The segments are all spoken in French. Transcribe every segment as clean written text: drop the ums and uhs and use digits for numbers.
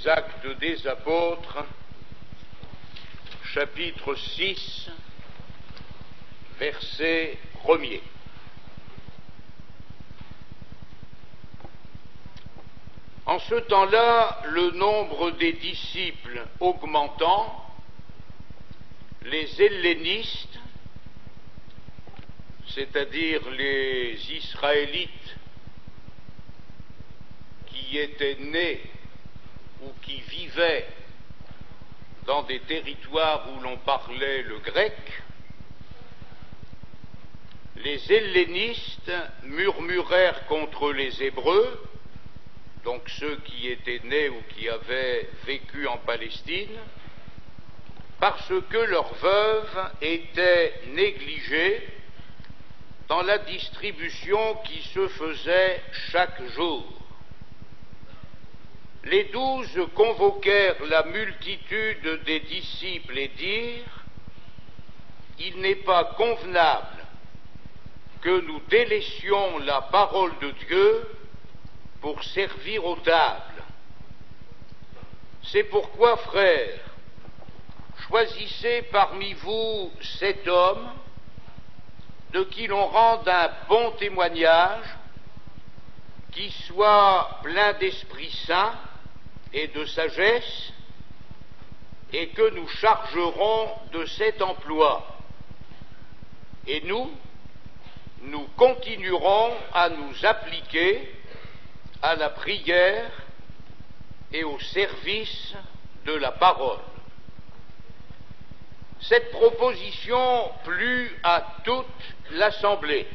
Actes des Apôtres, chapitre 6, verset 1er. En ce temps-là, le nombre des disciples augmentant, les hellénistes, c'est-à-dire les Israélites qui étaient nés ou qui vivaient dans des territoires où l'on parlait le grec, les hellénistes murmurèrent contre les Hébreux, donc ceux qui étaient nés ou qui avaient vécu en Palestine, parce que leurs veuves étaient négligées dans la distribution qui se faisait chaque jour. Les 12 convoquèrent la multitude des disciples et dirent : il n'est pas convenable que nous délaissions la parole de Dieu pour servir aux tables. C'est pourquoi, frères, choisissez parmi vous 7 hommes de qui l'on rende un bon témoignage, qui soit plein d'Esprit Saint et de sagesse, et que nous chargerons de cet emploi. Et nous continuerons à nous appliquer à la prière et au service de la parole. Cette proposition plut à toute l'assemblée.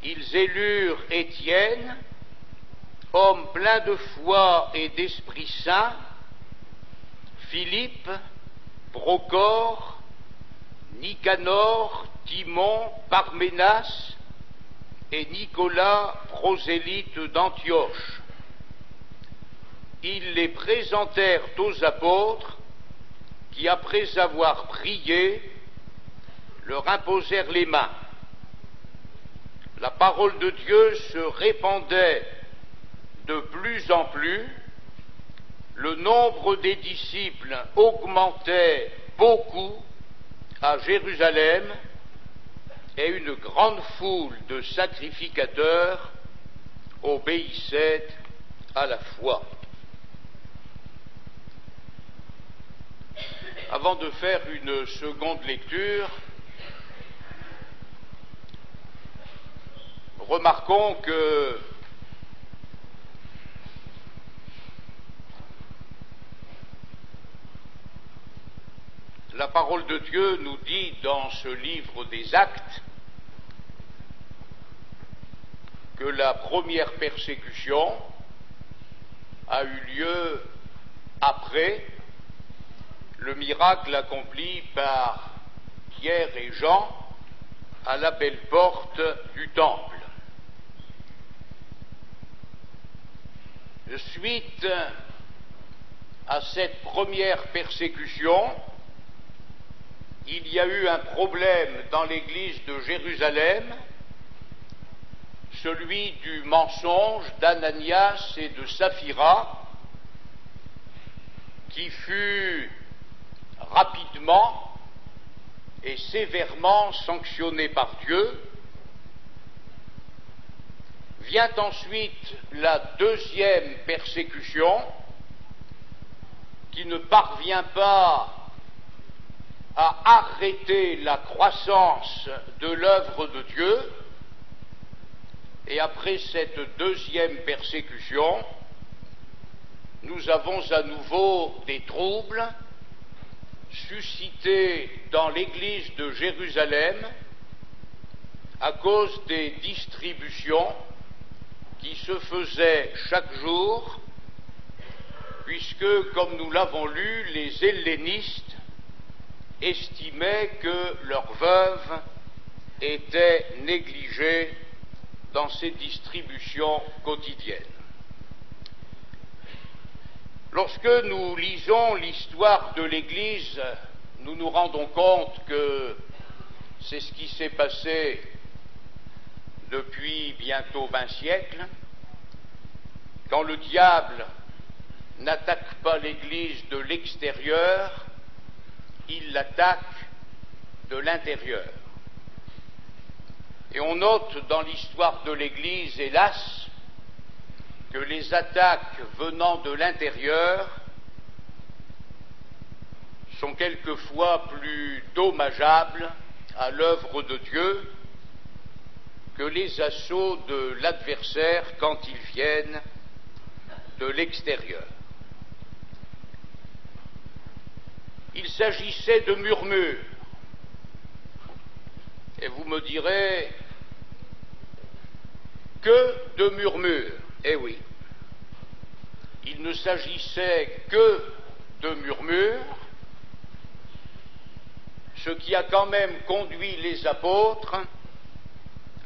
Ils élurent Étienne, homme plein de foi et d'Esprit Saint, Philippe, Procore, Nicanor, Timon, Parménas et Nicolas, prosélyte d'Antioche. Ils les présentèrent aux apôtres qui, après avoir prié, leur imposèrent les mains. La parole de Dieu se répandait de plus en plus, le nombre des disciples augmentait beaucoup à Jérusalem, et une grande foule de sacrificateurs obéissait à la foi. Avant de faire une seconde lecture, remarquons que la parole de Dieu nous dit dans ce livre des Actes que la première persécution a eu lieu après le miracle accompli par Pierre et Jean à la belle porte du temple. Suite à cette première persécution, il y a eu un problème dans l'église de Jérusalem, celui du mensonge d'Ananias et de Saphira, qui fut rapidement et sévèrement sanctionné par Dieu. Vient ensuite la deuxième persécution, qui ne parvient pas à arrêter la croissance de l'œuvre de Dieu. Et après cette deuxième persécution, nous avons à nouveau des troubles suscités dans l'église de Jérusalem à cause des distributions qui se faisaient chaque jour, puisque, comme nous l'avons lu, les hellénistes estimaient que leurs veuves étaient négligées dans ces distributions quotidiennes. Lorsque nous lisons l'histoire de l'Église, nous nous rendons compte que c'est ce qui s'est passé depuis bientôt 20 siècles, quand le diable n'attaque pas l'Église de l'extérieur, il l'attaque de l'intérieur. Et on note dans l'histoire de l'Église, hélas, que les attaques venant de l'intérieur sont quelquefois plus dommageables à l'œuvre de Dieu que les assauts de l'adversaire quand ils viennent de l'extérieur. Il s'agissait de murmures. Et vous me direz, que de murmures? Eh oui, il ne s'agissait que de murmures, ce qui a quand même conduit les apôtres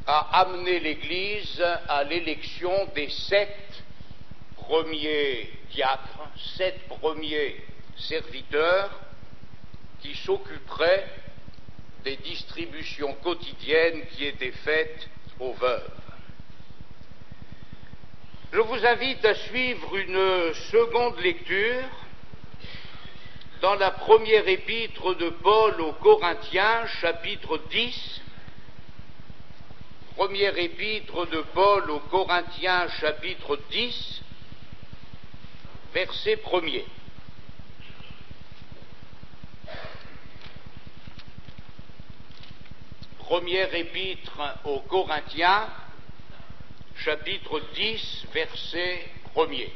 à amener l'Église à l'élection des 7 premiers diacres, 7 premiers serviteurs qui s'occuperaient des distributions quotidiennes qui étaient faites aux veuves. Je vous invite à suivre une seconde lecture dans la première épître de Paul aux Corinthiens, chapitre 10. Première épître de Paul aux Corinthiens, chapitre 10, verset 1er. Première épître aux Corinthiens, chapitre 10, verset 1er.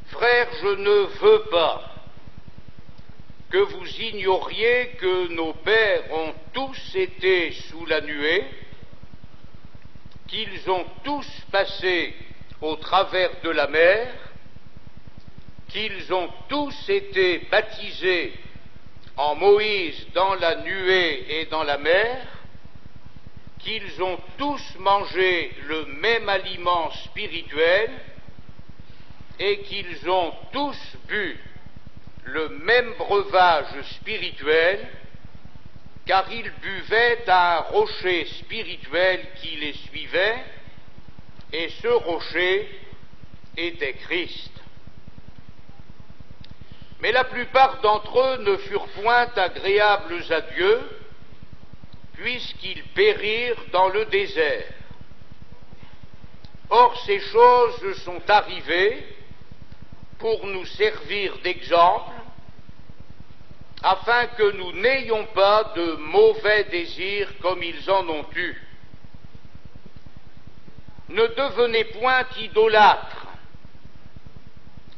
Frères, je ne veux pas que vous ignoriez que nos pères ont tous été sous la nuée, qu'ils ont tous passé au travers de la mer, qu'ils ont tous été baptisés en Moïse dans la nuée et dans la mer, qu'ils ont tous mangé le même aliment spirituel et qu'ils ont tous bu le même breuvage spirituel, car ils buvaient à un rocher spirituel qui les suivait, et ce rocher était Christ. Mais la plupart d'entre eux ne furent point agréables à Dieu, puisqu'ils périrent dans le désert. Or, ces choses sont arrivées pour nous servir d'exemple, afin que nous n'ayons pas de mauvais désirs comme ils en ont eu. Ne devenez point idolâtres,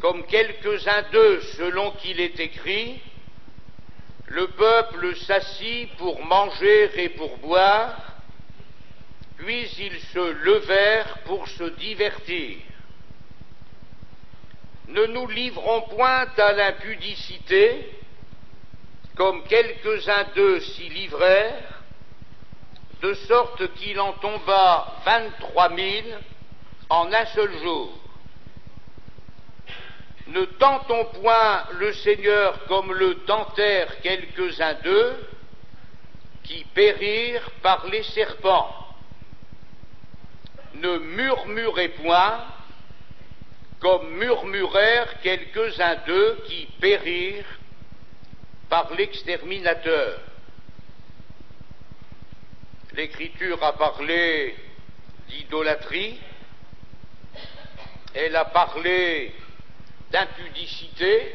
comme quelques-uns d'eux, selon qu'il est écrit, le peuple s'assit pour manger et pour boire, puis ils se levèrent pour se divertir. Ne nous livrons point à l'impudicité, comme quelques-uns d'eux s'y livrèrent, de sorte qu'il en tomba 23 000 en un seul jour. Ne tentons point le Seigneur comme le tentèrent quelques-uns d'eux, qui périrent par les serpents. Ne murmurez point, comme murmurèrent quelques-uns d'eux qui périrent par l'exterminateur. L'Écriture a parlé d'idolâtrie, elle a parlé d'impudicité,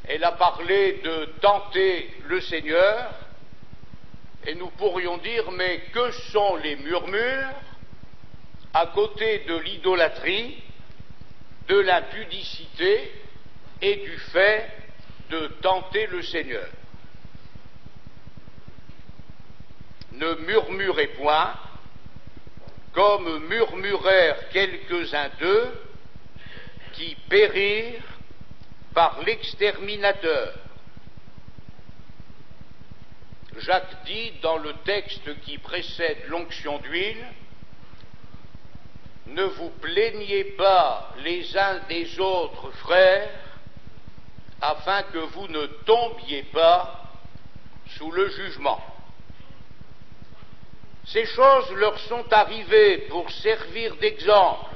elle a parlé de tenter le Seigneur, et nous pourrions dire, mais que sont les murmures à côté de l'idolâtrie, de l'impudicité et du fait de tenter le Seigneur? Ne murmurez point, comme murmurèrent quelques-uns d'eux, qui périrent par l'exterminateur. Jacques dit dans le texte qui précède l'onction d'huile, ne vous plaignez pas les uns des autres, frères, afin que vous ne tombiez pas sous le jugement. Ces choses leur sont arrivées pour servir d'exemple,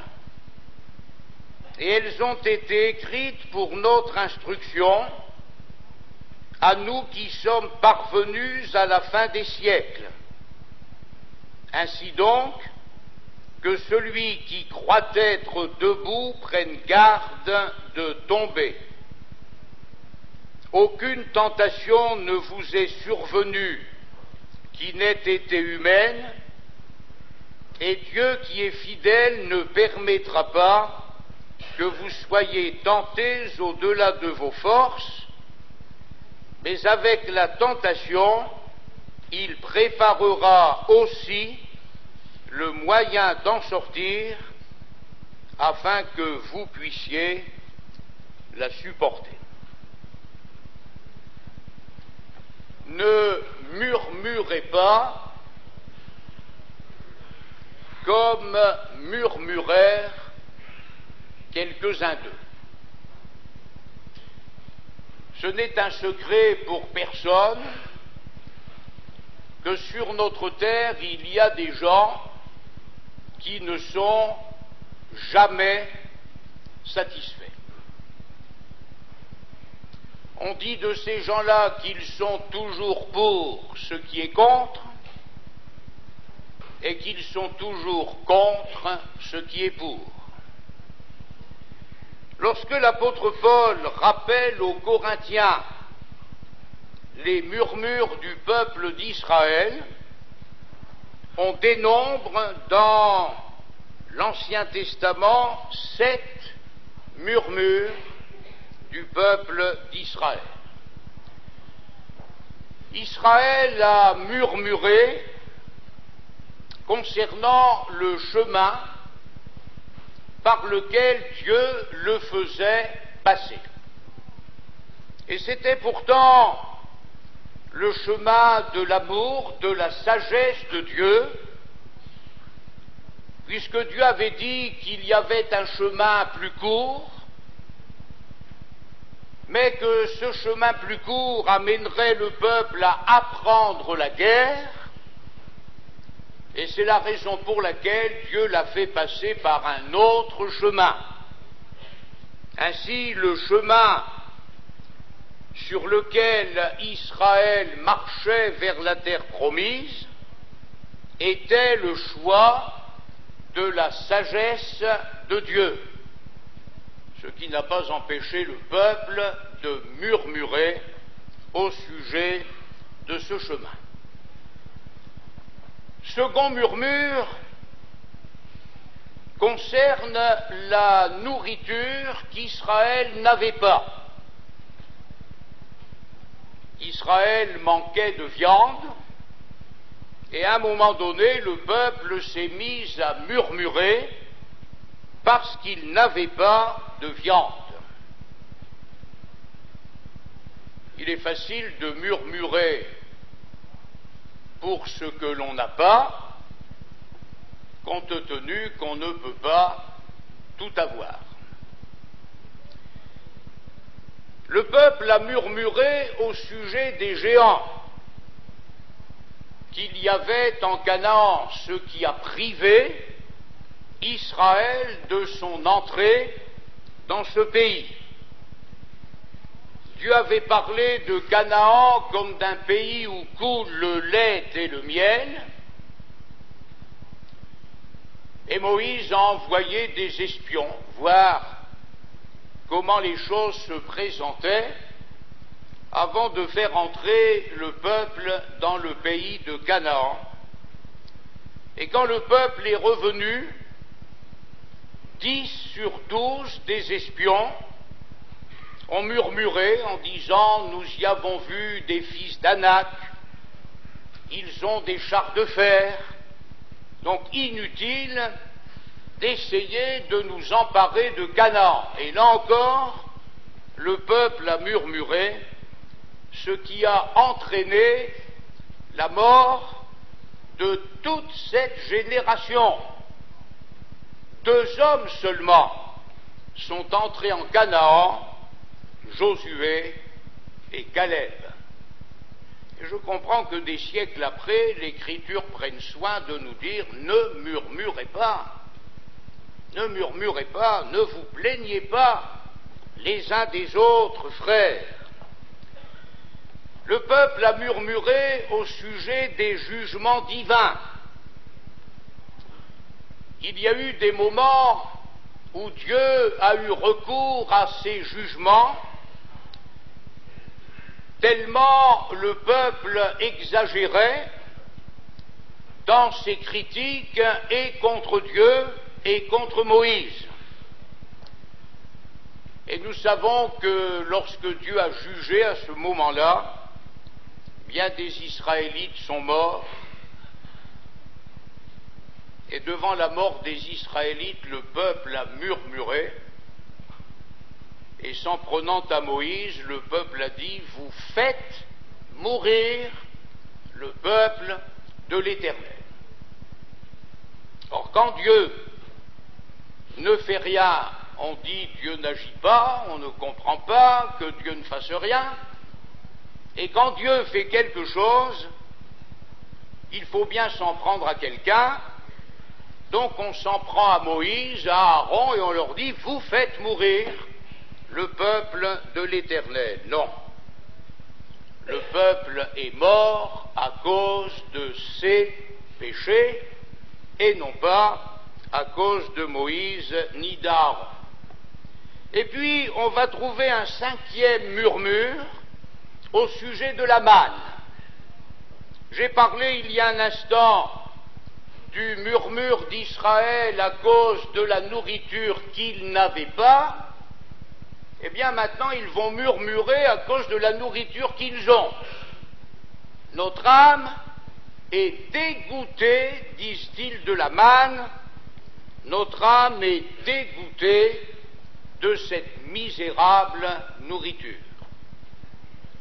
et elles ont été écrites pour notre instruction, à nous qui sommes parvenus à la fin des siècles. Ainsi donc, que celui qui croit être debout prenne garde de tomber. Aucune tentation ne vous est survenue qui n'ait été humaine, et Dieu qui est fidèle ne permettra pas que vous soyez tentés au-delà de vos forces, mais avec la tentation, il préparera aussi le moyen d'en sortir afin que vous puissiez la supporter. Ne murmurez pas comme murmurèrent quelques-uns d'eux. Ce n'est un secret pour personne que sur notre terre, il y a des gens qui ne sont jamais satisfaits. On dit de ces gens-là qu'ils sont toujours pour ce qui est contre, et qu'ils sont toujours contre ce qui est pour. Lorsque l'apôtre Paul rappelle aux Corinthiens les murmures du peuple d'Israël, on dénombre dans l'Ancien Testament 7 murmures du peuple d'Israël. Israël a murmuré concernant le chemin par lequel Dieu le faisait passer. Et c'était pourtant le chemin de l'amour, de la sagesse de Dieu, puisque Dieu avait dit qu'il y avait un chemin plus court, mais que ce chemin plus court amènerait le peuple à apprendre la guerre, et c'est la raison pour laquelle Dieu l'a fait passer par un autre chemin. Ainsi, le chemin sur lequel Israël marchait vers la terre promise était le choix de la sagesse de Dieu, ce qui n'a pas empêché le peuple de murmurer au sujet de ce chemin. Second murmure concerne la nourriture qu'Israël n'avait pas. Israël manquait de viande, et à un moment donné, le peuple s'est mis à murmurer parce qu'il n'avait pas de viande. Il est facile de murmurer pour ce que l'on n'a pas, compte tenu qu'on ne peut pas tout avoir. Le peuple a murmuré au sujet des géants qu'il y avait en Canaan, ce qui a privé Israël de son entrée dans ce pays. Dieu avait parlé de Canaan comme d'un pays où coule le lait et le miel, et Moïse a envoyé des espions voir comment les choses se présentaient avant de faire entrer le peuple dans le pays de Canaan. Et quand le peuple est revenu, 10 sur 12 des espions ont murmuré en disant « Nous y avons vu des fils d'Anak, ils ont des chars de fer, donc inutile d'essayer de nous emparer de Canaan. » Et là encore, le peuple a murmuré, ce qui a entraîné la mort de toute cette génération. 2 hommes seulement sont entrés en Canaan, Josué et Caleb. Et je comprends que des siècles après, l'Écriture prenne soin de nous dire « Ne murmurez pas, ne murmurez pas, ne vous plaignez pas les uns des autres, frères. » Le peuple a murmuré au sujet des jugements divins. Il y a eu des moments où Dieu a eu recours à ces jugements, tellement le peuple exagérait dans ses critiques et contre Dieu et contre Moïse. Et nous savons que lorsque Dieu a jugé à ce moment-là, bien des Israélites sont morts, et devant la mort des Israélites, le peuple a murmuré, et s'en prenant à Moïse, le peuple a dit « Vous faites mourir le peuple de l'Éternel ». Or, quand Dieu ne fait rien, on dit Dieu n'agit pas, on ne comprend pas que Dieu ne fasse rien, et quand Dieu fait quelque chose, il faut bien s'en prendre à quelqu'un. Donc on s'en prend à Moïse, à Aaron, et on leur dit « Vous faites mourir le peuple de l'Éternel ». Non. Le peuple est mort à cause de ses péchés, et non pas à cause de Moïse ni d'Aaron. Et puis on va trouver un cinquième murmure au sujet de la manne. J'ai parlé il y a un instant du murmure d'Israël à cause de la nourriture qu'ils n'avaient pas. Eh bien maintenant ils vont murmurer à cause de la nourriture qu'ils ont. Notre âme est dégoûtée, disent-ils, de la manne. Notre âme est dégoûtée de cette misérable nourriture.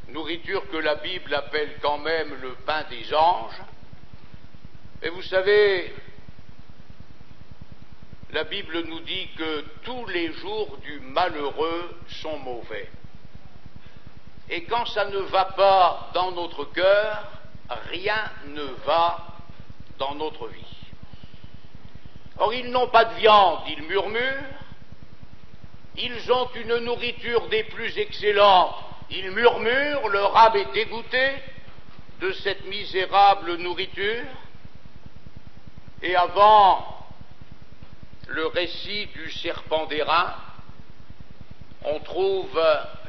Nourriture que la Bible appelle quand même le pain des anges. Et vous savez, la Bible nous dit que tous les jours du malheureux sont mauvais. Et quand ça ne va pas dans notre cœur, rien ne va dans notre vie. Or, ils n'ont pas de viande, ils murmurent. Ils ont une nourriture des plus excellentes. Ils murmurent, leur âme est dégoûtée de cette misérable nourriture. Et avant le récit du serpent d'airain, on trouve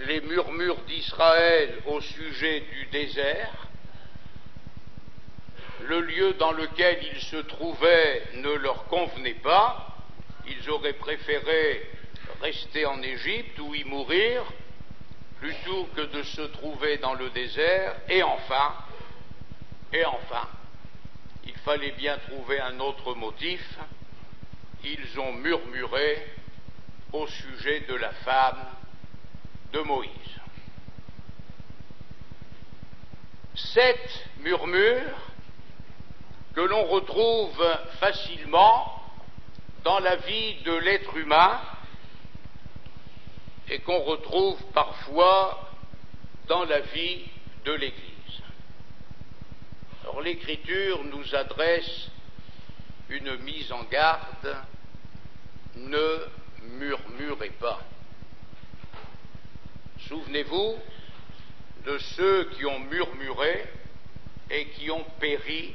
les murmures d'Israël au sujet du désert. Le lieu dans lequel ils se trouvaient ne leur convenait pas. Ils auraient préféré rester en Égypte ou y mourir plutôt que de se trouver dans le désert. Et enfin, il fallait bien trouver un autre motif. Ils ont murmuré au sujet de la femme de Moïse. 7 murmures que l'on retrouve facilement dans la vie de l'être humain et qu'on retrouve parfois dans la vie de l'Église. Alors l'Écriture nous adresse une mise en garde: ne murmurez pas. Souvenez-vous de ceux qui ont murmuré et qui ont péri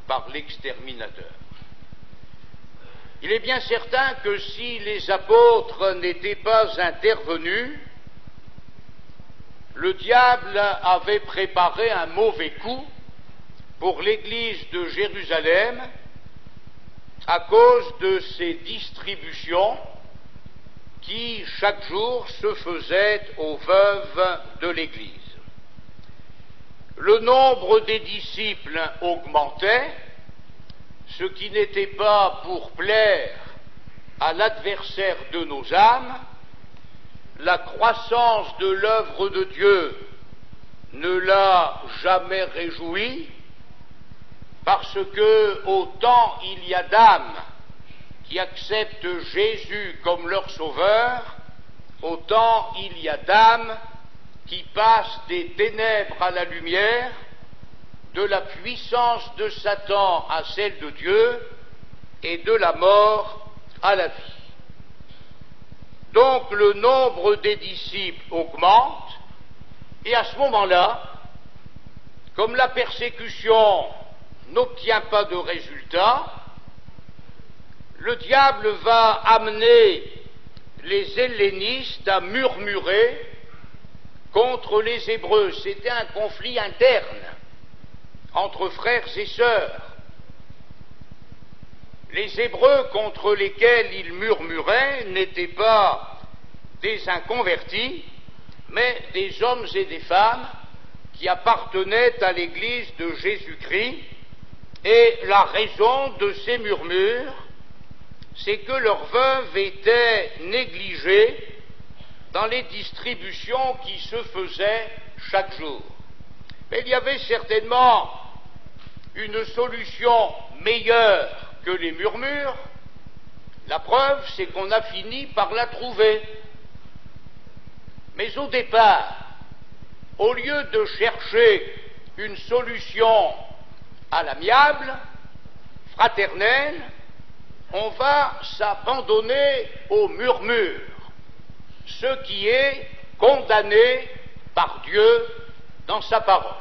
par l'exterminateur. Il est bien certain que si les apôtres n'étaient pas intervenus, le diable avait préparé un mauvais coup pour l'Église de Jérusalem à cause de ces distributions qui chaque jour se faisaient aux veuves de l'Église. Le nombre des disciples augmentait, ce qui n'était pas pour plaire à l'adversaire de nos âmes. La croissance de l'œuvre de Dieu ne l'a jamais réjoui, parce que autant il y a d'âmes qui acceptent Jésus comme leur sauveur, autant il y a d'âmes qui passent des ténèbres à la lumière de la puissance de Satan à celle de Dieu et de la mort à la vie. Donc le nombre des disciples augmente, et à ce moment-là, comme la persécution n'obtient pas de résultat, le diable va amener les hellénistes à murmurer contre les Hébreux. C'était un conflit interne entre frères et sœurs. Les Hébreux contre lesquels ils murmuraient n'étaient pas des inconvertis, mais des hommes et des femmes qui appartenaient à l'Église de Jésus-Christ, et la raison de ces murmures, c'est que leurs veuves étaient négligées dans les distributions qui se faisaient chaque jour. Mais il y avait certainement une solution meilleure que les murmures. La preuve, c'est qu'on a fini par la trouver. Mais au départ, au lieu de chercher une solution à l'amiable, fraternelle, on va s'abandonner aux murmures, ce qui est condamné par Dieu dans sa parole.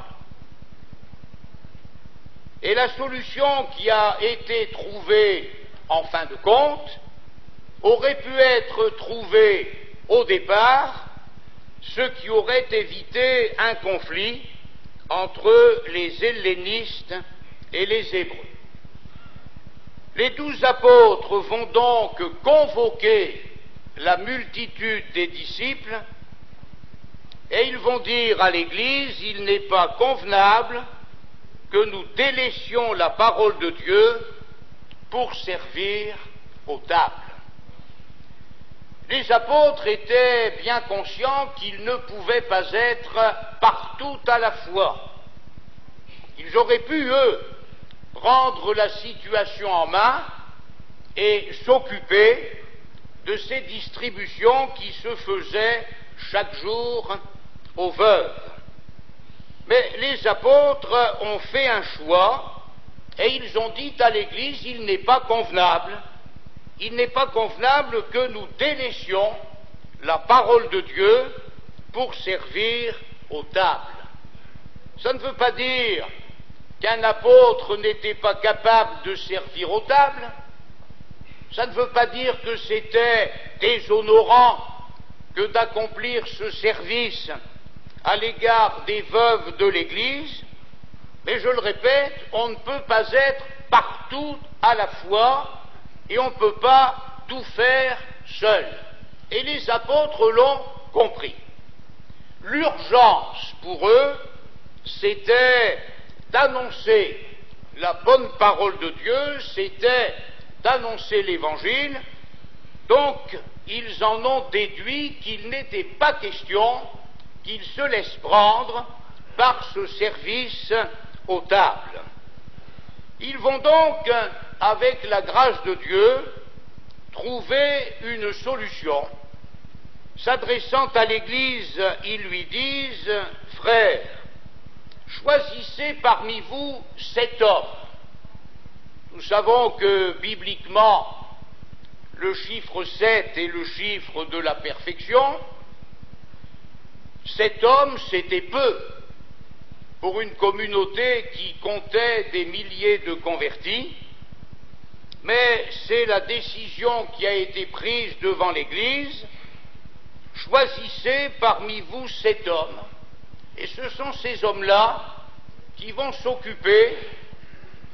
Et la solution qui a été trouvée en fin de compte aurait pu être trouvée au départ, ce qui aurait évité un conflit entre les hellénistes et les Hébreux. Les 12 apôtres vont donc convoquer la multitude des disciples et ils vont dire à l'Église: il n'est pas convenable que nous délaissions la parole de Dieu pour servir aux tables. Les apôtres étaient bien conscients qu'ils ne pouvaient pas être partout à la fois. Ils auraient pu, eux, prendre la situation en main et s'occuper de ces distributions qui se faisaient chaque jour aux veuves. Mais les apôtres ont fait un choix et ils ont dit à l'Église: il n'est pas convenable que nous délaissions la parole de Dieu pour servir aux tables. Ça ne veut pas dire qu'un apôtre n'était pas capable de servir aux tables. Ça ne veut pas dire que c'était déshonorant que d'accomplir ce service à l'égard des veuves de l'Église, mais je le répète, on ne peut pas être partout à la fois et on ne peut pas tout faire seul. Et les apôtres l'ont compris. L'urgence pour eux, c'était d'annoncer la bonne parole de Dieu, c'était d'annoncer l'Évangile. Donc, ils en ont déduit qu'il n'était pas question qu'ils se laissent prendre par ce service aux tables. Ils vont donc, avec la grâce de Dieu, trouver une solution. S'adressant à l'Église, ils lui disent: frères, choisissez parmi vous 7 hommes. Nous savons que, bibliquement, le chiffre 7 est le chiffre de la perfection. 7 hommes, c'était peu pour une communauté qui comptait des milliers de convertis, mais c'est la décision qui a été prise devant l'Église: choisissez parmi vous 7 hommes, et ce sont ces hommes-là qui vont s'occuper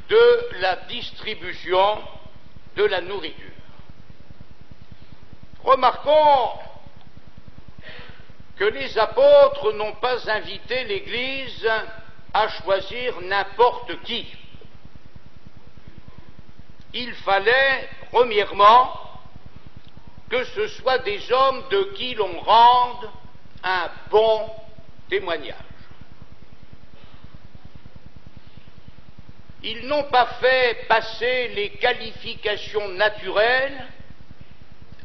de la distribution de la nourriture. Remarquons que les apôtres n'ont pas invité l'Église à choisir n'importe qui. Il fallait, premièrement, que ce soit des hommes de qui l'on rende un bon témoignage. Ils n'ont pas fait passer les qualifications naturelles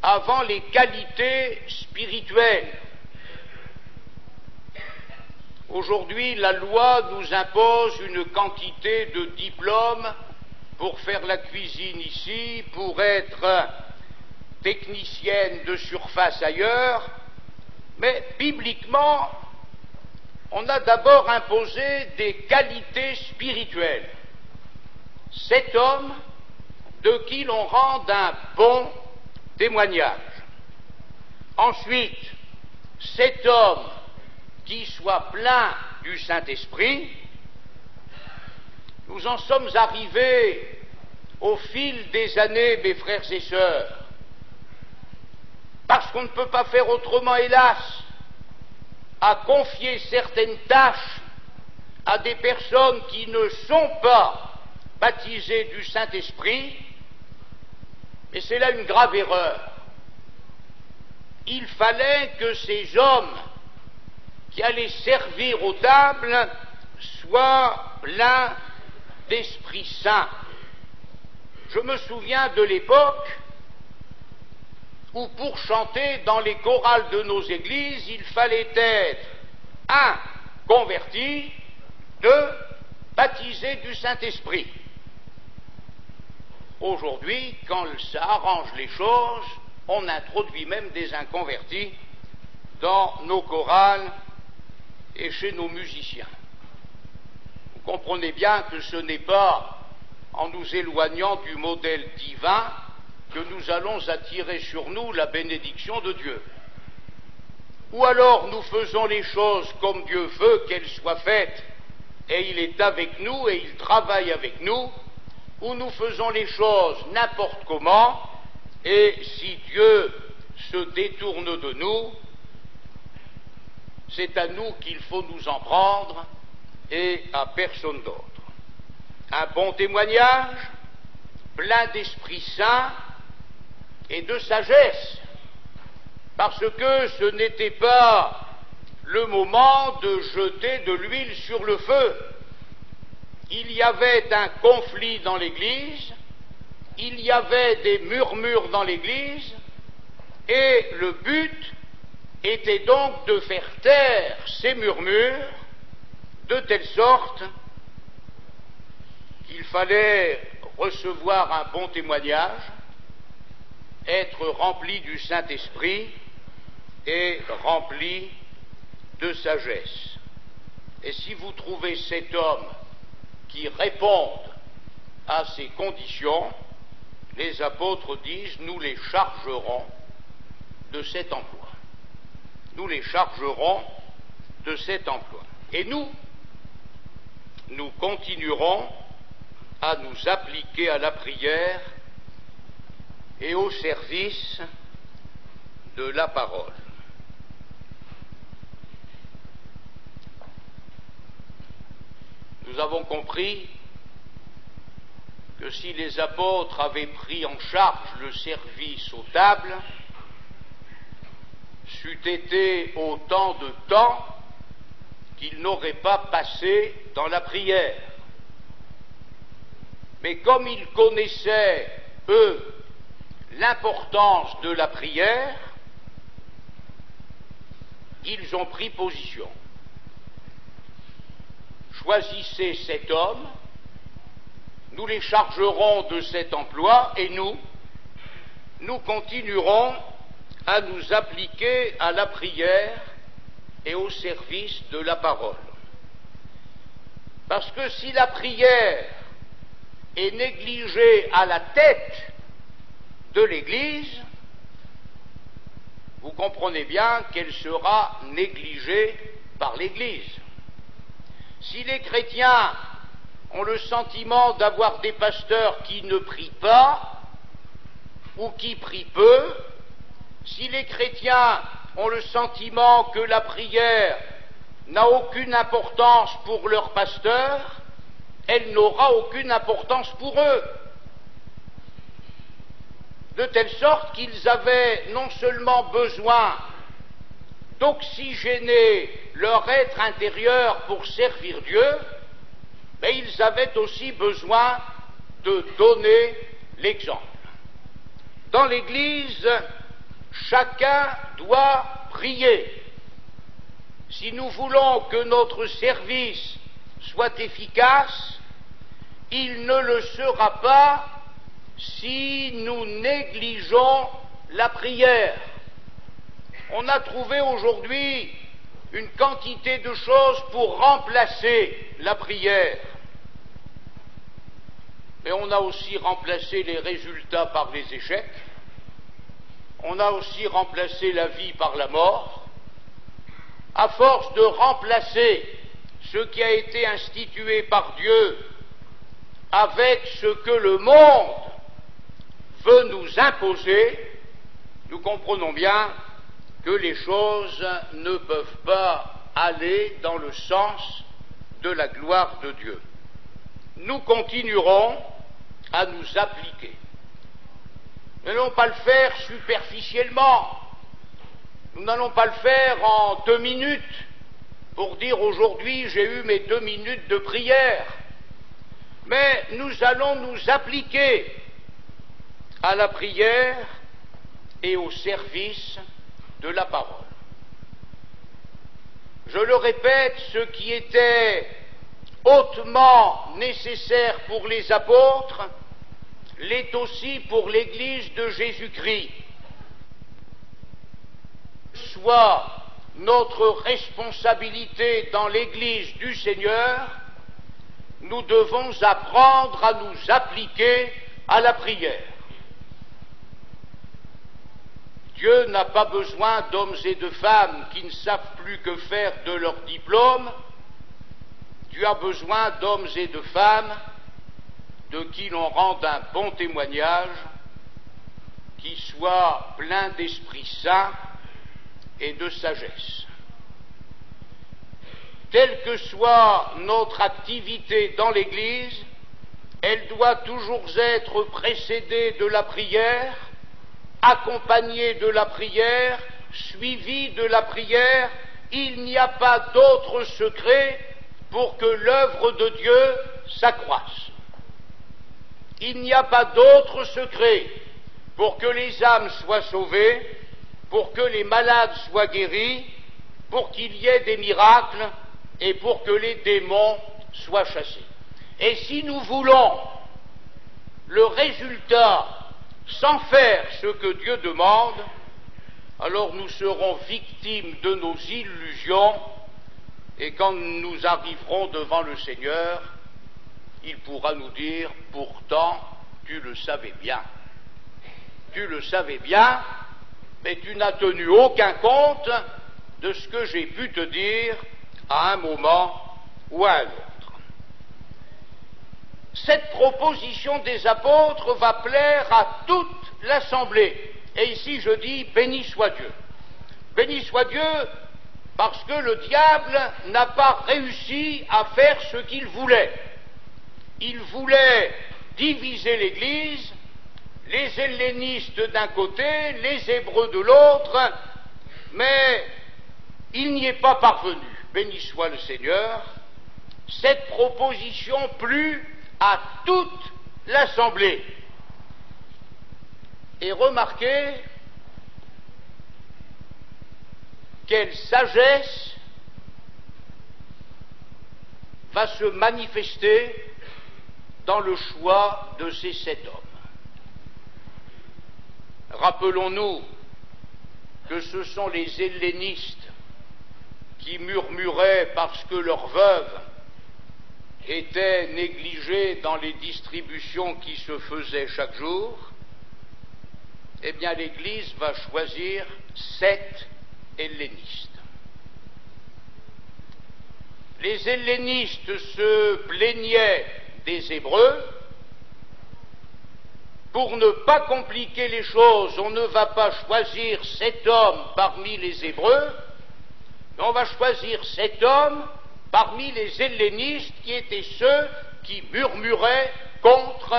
avant les qualités spirituelles. Aujourd'hui, la loi nous impose une quantité de diplômes pour faire la cuisine ici, pour être technicienne de surface ailleurs, mais bibliquement, on a d'abord imposé des qualités spirituelles. Cet homme de qui l'on rende un bon témoignage. Ensuite, cet homme qui soit plein du Saint-Esprit. Nous en sommes arrivés au fil des années, mes frères et sœurs, parce qu'on ne peut pas faire autrement, hélas, à confier certaines tâches à des personnes qui ne sont pas baptisées du Saint-Esprit, mais c'est là une grave erreur. Il fallait que ces hommes qui allaient servir aux tables soient pleins d'Esprit Saint. Je me souviens de l'époque où pour chanter dans les chorales de nos églises, il fallait être un, converti, deux, baptisé du Saint-Esprit. Aujourd'hui, quand ça arrange les choses, on introduit même des inconvertis dans nos chorales et chez nos musiciens. Vous comprenez bien que ce n'est pas en nous éloignant du modèle divin que nous allons attirer sur nous la bénédiction de Dieu. Ou alors nous faisons les choses comme Dieu veut qu'elles soient faites, et il est avec nous et il travaille avec nous, ou nous faisons les choses n'importe comment, et si Dieu se détourne de nous, c'est à nous qu'il faut nous en prendre et à personne d'autre. Un bon témoignage, plein d'Esprit Saint et de sagesse, parce que ce n'était pas le moment de jeter de l'huile sur le feu. Il y avait un conflit dans l'Église, il y avait des murmures dans l'Église, et le but était donc de faire taire ces murmures de telle sorte qu'il fallait recevoir un bon témoignage, être rempli du Saint-Esprit et rempli de sagesse. Et si vous trouvez cet homme qui réponde à ces conditions, les apôtres disent, nous les chargerons de cet emploi. Nous les chargerons de cet emploi. Et nous continuerons à nous appliquer à la prière et au service de la parole. Nous avons compris que si les apôtres avaient pris en charge le service aux tables, c'eût été autant de temps qu'ils n'auraient pas passé dans la prière. Mais comme ils connaissaient, eux, l'importance de la prière, ils ont pris position. Choisissez cet homme, nous les chargerons de cet emploi et nous continuerons à nous appliquer à la prière et au service de la parole. Parce que si la prière est négligée à la tête de l'Église, vous comprenez bien qu'elle sera négligée par l'Église. Si les chrétiens ont le sentiment d'avoir des pasteurs qui ne prient pas ou qui prient peu, si les chrétiens ont le sentiment que la prière n'a aucune importance pour leur pasteur, elle n'aura aucune importance pour eux. De telle sorte qu'ils avaient non seulement besoin d'oxygéner leur être intérieur pour servir Dieu, mais ils avaient aussi besoin de donner l'exemple. Dans l'Église, chacun doit prier. si nous voulons que notre service soit efficace, il ne le sera pas si nous négligeons la prière. On a trouvé aujourd'hui une quantité de choses pour remplacer la prière. Mais on a aussi remplacé les résultats par les échecs. On a aussi remplacé la vie par la mort. À force de remplacer ce qui a été institué par Dieu avec ce que le monde veut nous imposer, nous comprenons bien que les choses ne peuvent pas aller dans le sens de la gloire de Dieu. Nous continuerons à nous appliquer. Nous n'allons pas le faire superficiellement. Nous n'allons pas le faire en 2 minutes pour dire aujourd'hui j'ai eu mes 2 minutes de prière. Mais nous allons nous appliquer à la prière et au service de la parole. Je le répète, ce qui était hautement nécessaire pour les apôtres l'est aussi pour l'Église de Jésus-Christ. Soit notre responsabilité dans l'Église du Seigneur, nous devons apprendre à nous appliquer à la prière. Dieu n'a pas besoin d'hommes et de femmes qui ne savent plus que faire de leur diplôme. Dieu a besoin d'hommes et de femmes de qui l'on rende un bon témoignage, qui soient pleins d'Esprit Saint et de sagesse. Telle que soit notre activité dans l'Église, elle doit toujours être précédée de la prière, accompagnée de la prière, suivie de la prière. Il n'y a pas d'autre secret pour que l'œuvre de Dieu s'accroisse. Il n'y a pas d'autre secret pour que les âmes soient sauvées, pour que les malades soient guéris, pour qu'il y ait des miracles et pour que les démons soient chassés. Et si nous voulons le résultat sans faire ce que Dieu demande, alors nous serons victimes de nos illusions, et quand nous arriverons devant le Seigneur, il pourra nous dire « Pourtant, tu le savais bien. Tu le savais bien, mais tu n'as tenu aucun compte de ce que j'ai pu te dire à un moment ou à un autre. » Cette proposition des apôtres va plaire à toute l'assemblée. Et ici je dis béni soit Dieu. Béni soit Dieu parce que le diable n'a pas réussi à faire ce qu'il voulait. Il voulait diviser l'Église, les hellénistes d'un côté, les Hébreux de l'autre, mais il n'y est pas parvenu. Béni soit le Seigneur. Cette proposition plut à toute l'assemblée. Et remarquez quelle sagesse va se manifester dans le choix de ces 7 hommes. Rappelons-nous que ce sont les hellénistes qui murmuraient parce que leurs veuves étaient négligées dans les distributions qui se faisaient chaque jour. Eh bien, l'Église va choisir 7 hellénistes. Les hellénistes se plaignaient des Hébreux. Pour ne pas compliquer les choses, on ne va pas choisir 7 hommes parmi les Hébreux, mais on va choisir 7 hommes parmi les hellénistes qui étaient ceux qui murmuraient contre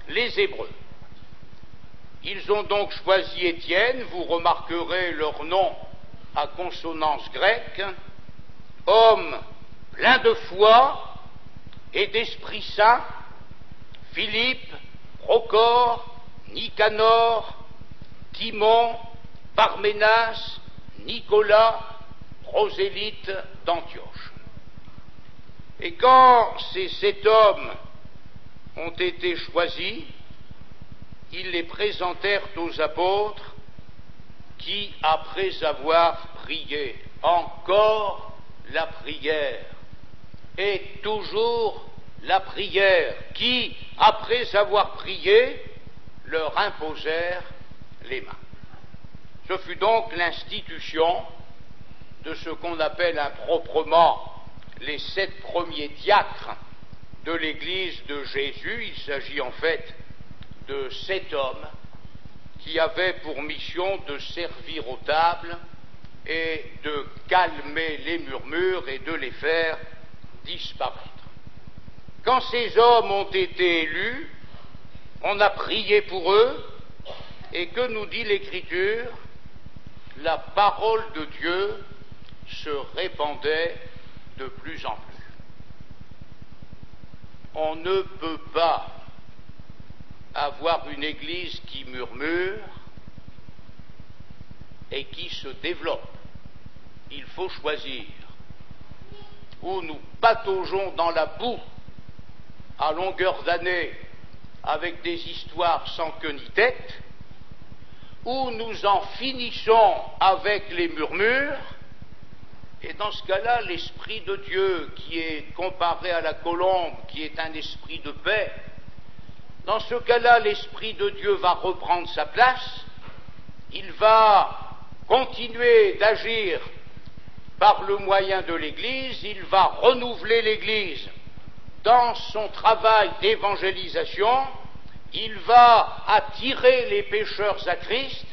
les Hébreux. Ils ont donc choisi Étienne, vous remarquerez leur nom à consonance grecque, homme plein de foi et d'Esprit Saint, Philippe, Procore, Nicanor, Timon, Parménas, Nicolas, prosélytes d'Antioche. Et quand ces 7 hommes ont été choisis, ils les présentèrent aux apôtres qui, après avoir prié, encore la prière, et toujours la prière, qui, après avoir prié, leur imposèrent les mains. Ce fut donc l'institution de ce qu'on appelle improprement les 7 premiers diacres de l'Église de Jésus. Il s'agit en fait de 7 hommes qui avaient pour mission de servir aux tables et de calmer les murmures et de les faire disparaître. Quand ces hommes ont été élus, on a prié pour eux, et que nous dit l'Écriture? La parole de Dieu se répandait de plus en plus. On ne peut pas avoir une Église qui murmure et qui se développe. Il faut choisir. Ou nous pataugeons dans la boue à longueur d'année avec des histoires sans queue ni tête, ou nous en finissons avec les murmures, et dans ce cas-là, l'Esprit de Dieu, qui est comparé à la colombe, qui est un esprit de paix, dans ce cas-là, l'Esprit de Dieu va reprendre sa place, il va continuer d'agir par le moyen de l'Église, il va renouveler l'Église dans son travail d'évangélisation, il va attirer les pécheurs à Christ,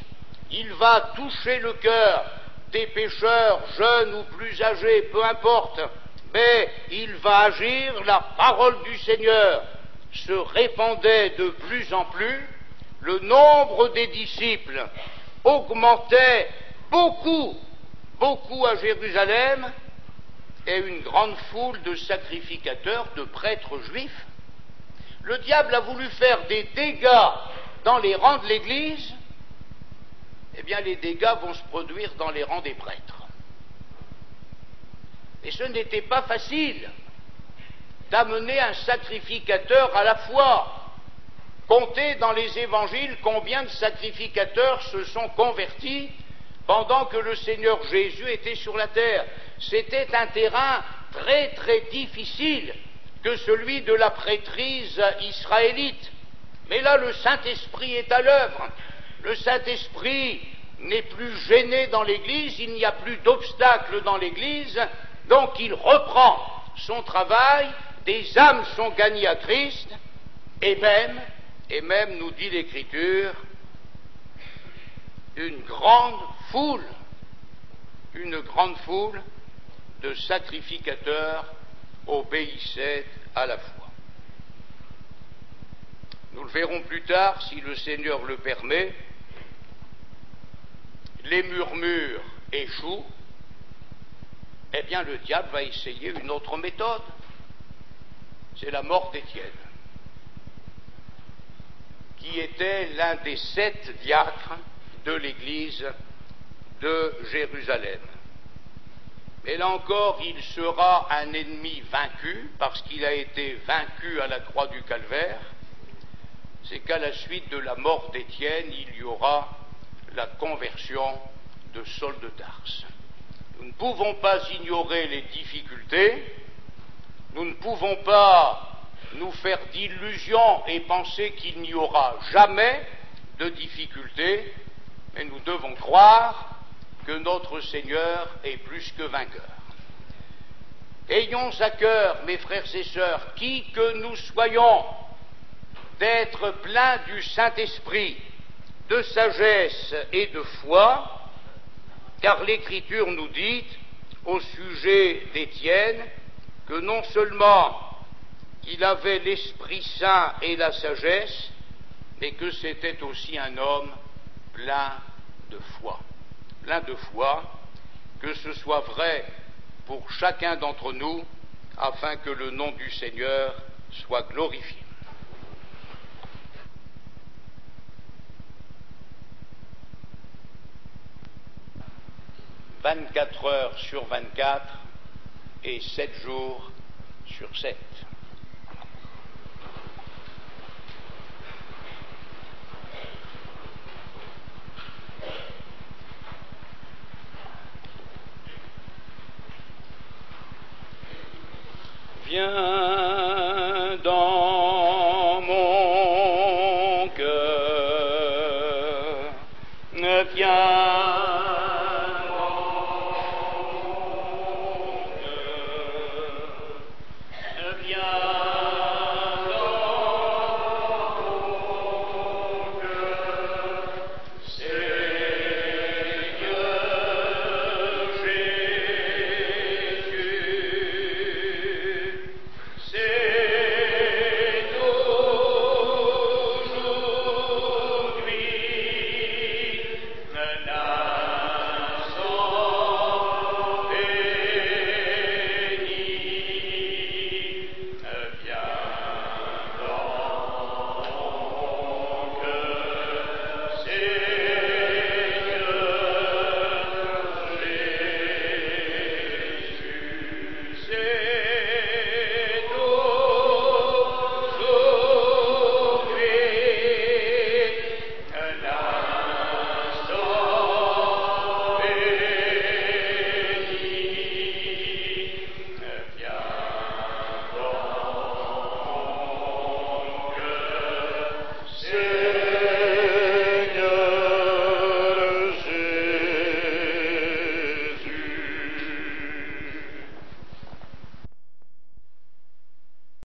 il va toucher le cœur des pécheurs, jeunes ou plus âgés, peu importe, mais il va agir, la parole du Seigneur se répandait de plus en plus, le nombre des disciples augmentait beaucoup à Jérusalem, et une grande foule de sacrificateurs, de prêtres juifs. Le diable a voulu faire des dégâts dans les rangs de l'Église, eh bien les dégâts vont se produire dans les rangs des prêtres. Et ce n'était pas facile d'amener un sacrificateur à la foi. Comptez dans les évangiles combien de sacrificateurs se sont convertis pendant que le Seigneur Jésus était sur la terre. C'était un terrain très très difficile que celui de la prêtrise israélite. Mais là, le Saint-Esprit est à l'œuvre. Le Saint-Esprit n'est plus gêné dans l'Église, il n'y a plus d'obstacles dans l'Église, donc il reprend son travail, des âmes sont gagnées à Christ, et même, nous dit l'Écriture, une grande foule de sacrificateurs obéissaient à la foi. Nous le verrons plus tard, si le Seigneur le permet, les murmures échouent, eh bien le diable va essayer une autre méthode. C'est la mort d'Étienne, qui était l'un des 7 diacres de l'Église de Jérusalem. Et là encore, il sera un ennemi vaincu, parce qu'il a été vaincu à la croix du Calvaire. C'est qu'à la suite de la mort d'Étienne, il y aura la conversion de Saul de Tarse. Nous ne pouvons pas ignorer les difficultés, nous ne pouvons pas nous faire d'illusions et penser qu'il n'y aura jamais de difficultés, mais nous devons croire que notre Seigneur est plus que vainqueur. Ayons à cœur, mes frères et sœurs, qui que nous soyons, d'être pleins du Saint-Esprit, de sagesse et de foi, car l'Écriture nous dit, au sujet d'Étienne, que non seulement il avait l'Esprit Saint et la sagesse, mais que c'était aussi un homme plein de foi. Plein de foi, que ce soit vrai pour chacun d'entre nous, afin que le nom du Seigneur soit glorifié. 24 heures sur 24 et 7 jours sur 7. Viens dans mon cœur, viens dans mon cœur, viens